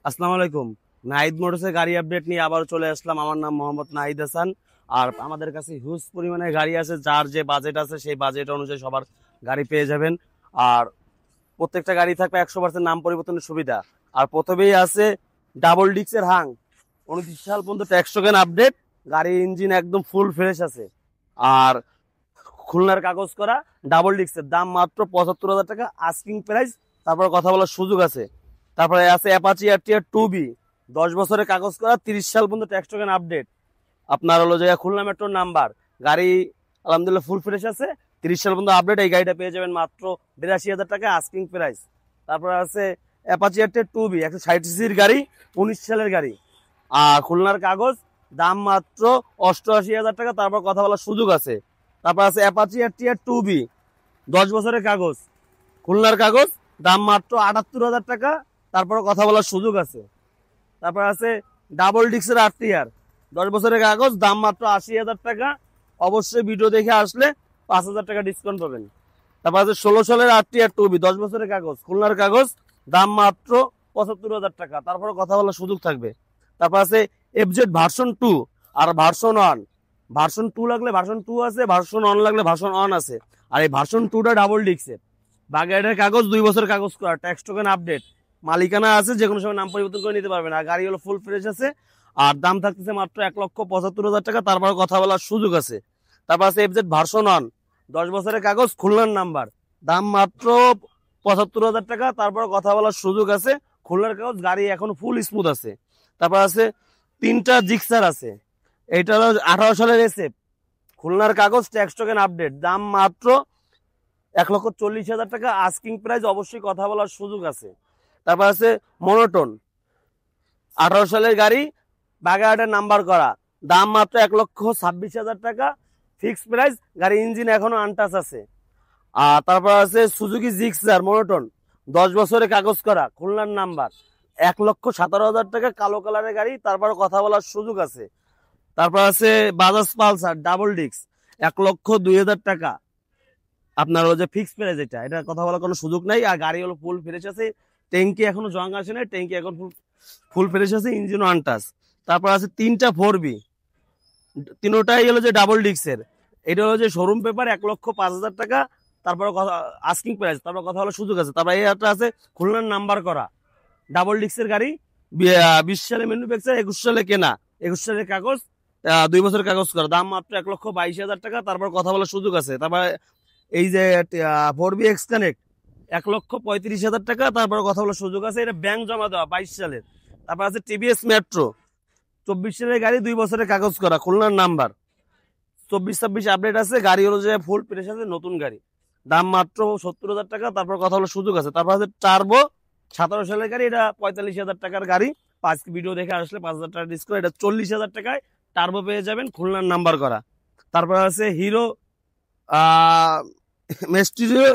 আসসালামু আলাইকুম। নাহিদ মোটরসের গাড়ি আপডেট নিয়ে আবার চলে আসলাম। আমার নাম মোহাম্মদ নাহিদ হাসান। আর আমাদের কাছে হিউজ পরিমাণে গাড়ি আছে, যার যে বাজেট আছে সেই বাজেট অনুযায়ী সবার গাড়ি পেয়ে যাবেন। আর প্রত্যেকটা গাড়ি থাকবে 100% নাম পরিবর্তনের সুবিধা। আর প্রথমেই আছে ডাবল ডিক্সের হাং, 29 সাল পর্যন্ত ট্যাক্স টোকেন আপডেট, গাড়ির ইঞ্জিন একদম ফুল ফ্রেশ আছে। আর খুলনার কাগজ করা ডাবল ডিক্সের দাম মাত্র 75,000 টাকা আস্কিং প্রাইস। তারপর কথা বলার সুযোগ আছে। তারপরে আছে অ্যাপাচি আরটিআর 2B, 10 বছরের কাগজ করা, 30 সাল পর্যন্ত ট্যাক্স টোকেন আপডেট। আপনার হলো যে খুলনা মেট্রোর নাম্বার, গাড়ি আলহামদুলিল্লাহ ফুল ফ্রেশ আছে, 30 সাল পর্যন্ত আপডেট। এই গাড়িটা পেয়ে যাবেন মাত্র 82,000 টাকা আস্কিং প্রাইস। তারপর আছে অ্যাপাচি আরটিআর 2B, 160 সিসির গাড়ি, 19 সালের গাড়ি। আর খুলনার কাগজ, দাম মাত্র 88,000 টাকা। তারপর কথা বলার সুযোগ আছে। তারপর আছে অ্যাপাচি আরটিআর 2B, 10 বছরের কাগজ, খুলনার কাগজ, দাম মাত্র 78,000 টাকা। তারপর কথা বলার সুযোগ আছে। তারপর আছে ডাবল ডিক্সের আরটিআর, 10 বছরের কাগজ, দাম মাত্র 80,000 টাকা। অবশ্যই ভিডিও দেখে আসলে 5,000 টাকা ডিসকাউন্ট পাবেন। তারপর আছে 16 সালের আরটিআর 2B, 10 বছরের কাগজ, খুলনার কাগজ, দাম মাত্র 75,000 টাকা। তারপর কথা বলার সুযোগ থাকবে। তারপর আছে এফজেড ভার্সন 2 আর ভার্সন 1। ভার্সন 2 লাগলে ভার্সন 2 আছে, ভার্সন 1 লাগলে ভার্সন 1 আছে। আর এই ভার্সন 2টা ডাবল ডিক্সের, বাগেটের কাগজ, 2 বছর কাগজ করা, ট্যাক্স টোকেন আপডেট, মালিকানা আছে, যে কোনো সময় নাম পরিবর্তন করে নিতে পারবেন। আর গাড়ি হলো ফুল ফ্রেশ আছে। আর দাম থাকতেছে মাত্র 1,75,000 টাকা। তারপর কথা বলার সুযোগ আছে। তারপর আছে এফজেড ভার্সন 1, 10 বছরের কাগজ, খুলনার নাম্বার, দাম মাত্র 75,000 টাকা। তারপর কথা বলার সুযোগ আছে। খুলনার কাগজ, গাড়ি এখন ফুল স্মুথ আছে। তারপর আছে 3টা জিক্সার আছে। এইটা হলো 18 সালের এসএফ, খুলনার কাগজ, ট্যাক্স টোকেন আপডেট, দাম মাত্র 1,40,000 টাকা আস্কিং প্রাইস। অবশ্যই কথা বলার সুযোগ আছে। তারপর আছে মনোটন, 18 সালের গাড়ি, বাগেরহাটের নাম্বার করা, দাম মাত্র 1,26,000 টাকা ফিক্সড প্রাইস। গাড়ি ইঞ্জিন এখনো আনটাচ আছে। আর তারপর আছে সুজুকি জিক্সার মনোটন, 10 বছরের কাগজ করা, খুলনার নাম্বার, 1,17,000 টাকা কালো কালারের গাড়ি। তারপর কথা বলার সুযোগ আছে। তারপর আছে বাজাজ পালসার ডাবল ডিক্স, 1,02,000 টাকা। আপনার হলো যে ফিক্স প্রাইস, এটা কথা বলার কোনো সুযোগ নাই। আর গাড়ি হলো ফুল ফ্রেশ আছে, ট্যাঙ্কি এখনো জং আসে না, ট্যাঙ্কি এখন ফুল ফ্রেশ আছে, ইঞ্জিনও আনটাচ। তারপর আছে 3টা 4B, তিনোটাই হলো যে ডাবল ডিক্সের। এটা হলো যে শোরুম পেপার, 1,05,000 টাকা। তারপর কথা আস্কিং প্রাইস। তারপর কথা বলার সুযোগ আছে। তারপর এই একটা আছে খুলনার নাম্বার করা ডাবল ডিক্সের গাড়ি, 20 সালে ম্যানুফ্যাকচার, 21 সালে কেনা, 21 সালের কাগজ, 2 বছরের কাগজ করা, দাম মাত্র 1,22,000 টাকা। তারপর কথা বলার সুযোগ আছে। তারপর এই যে 4B এক্স কানেক্ট, 1,35,000 টাকা। তারপর কথা বলার সুযোগ আছে। এটা ব্যাংক জমা দেওয়া, 22 সালের। তারপর আছে টিভিএস মেট্রো, 24 সালের গাড়ি, 2 বছরের কাগজ করা, খুলনার নাম্বার, 24-26 আপডেট আছে। গাড়ি হলো যে ফুল ফ্রেশ আছে, নতুন গাড়ি, দাম মাত্র 70,000 টাকা। তারপর কথা হলো সুযোগ আছে। তারপর আছে টার্বো, 17 সালের গাড়ি, এটা 45,000 টাকার গাড়ি। ভিডিও দেখে আসলে 5,000 টাকা ডিসকাউন্ট, এটা 40,000 টাকায় টার্বো পেয়ে যাবেন, খুলনার নাম্বার করা। তারপর আছে হিরো মেস্টিরিও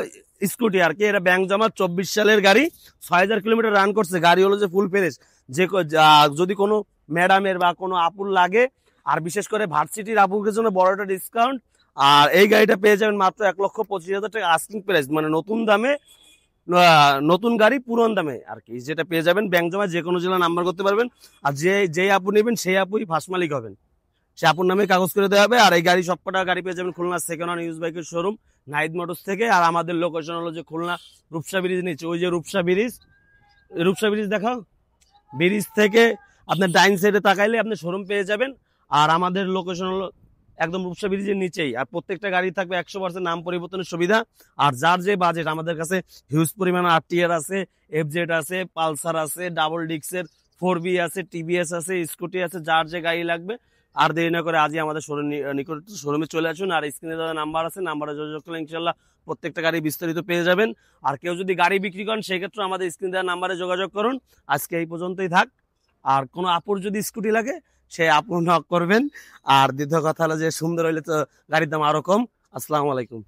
স্কুটি আর কি, এটা ব্যাংক জমা, 24 সালের গাড়ি, 6,000 কিলোমিটার রান করছে। গাড়ি হলো যে ফুল ফ্রেশ। যদি কোনো ম্যাডামের বা কোনো আপুর লাগে, আর বিশেষ করে ভার্সিটির আপুর জন্য বড় একটা ডিসকাউন্ট। আর এই গাড়িটা পেয়ে যাবেন মাত্র 1,25,000 টাকা আস্কিং প্রাইস, মানে নতুন দামে, নতুন গাড়ি পুরন দামে আর কি, যেটা পেয়ে যাবেন ব্যাংক জমা, যে কোনো জেলা নাম্বার করতে পারবেন। আর যে আপু নেবেন সেই আপুই ফার্স্ট মালিক হবেন, সে আপুর নামে কাগজ করে দেওয়া হবে। আর এই গাড়ি সবকটা গাড়ি পেয়ে যাবেন খুলনা সেকেন্ড হ্যান্ড ইউজ বাইকের শোরুম নাহিদ মোটরস থেকে। আর আমাদের লোকেশন হলো যে খুলনা রূপসা ব্রিজ নিচে, ওই যে রূপসা ব্রিজ দেখাও, ব্রিজ থেকে আপনার ডাইন সাইডে তাকাইলে আপনি শোরুম পেয়ে যাবেন। আর আমাদের লোকেশন হলো একদম রূপসা ব্রিজের নিচেই। আর প্রত্যেকটা গাড়ি থাকবে 100% নাম পরিবর্তনের সুবিধা। আর যার যে বাজেট, আমাদের কাছে হিউজ পরিমাণ আরটিআর আছে, এফজেড আছে, পালসার আছে, ডাবল ডিক্সের 4B আছে, টিভিএস আছে, স্কুটি আছে, যার যে গাড়ি লাগবে। আর দেরি না করে আজই আমাদের নিকট শোরুমে চলে আসুন। আর স্ক্রিনে দেওয়া নাম্বার আছে, নাম্বারে যোগাযোগ করলে ইনশাল্লাহ প্রত্যেকটা গাড়ি বিস্তারিত পেয়ে যাবেন। আর কেউ যদি গাড়ি বিক্রি করেন, সেই ক্ষেত্রে আমাদের স্ক্রিনে দেওয়া নাম্বারে যোগাযোগ করুন। আজকে এই পর্যন্তই থাক। আর কোনো আপুর যদি স্কুটি লাগে, সে আপু নক করবেন। আর দ্বিতীয় কথা হলো যে সুন্দর হইলে তো গাড়ির দাম আরো কম। আসসালামু আলাইকুম।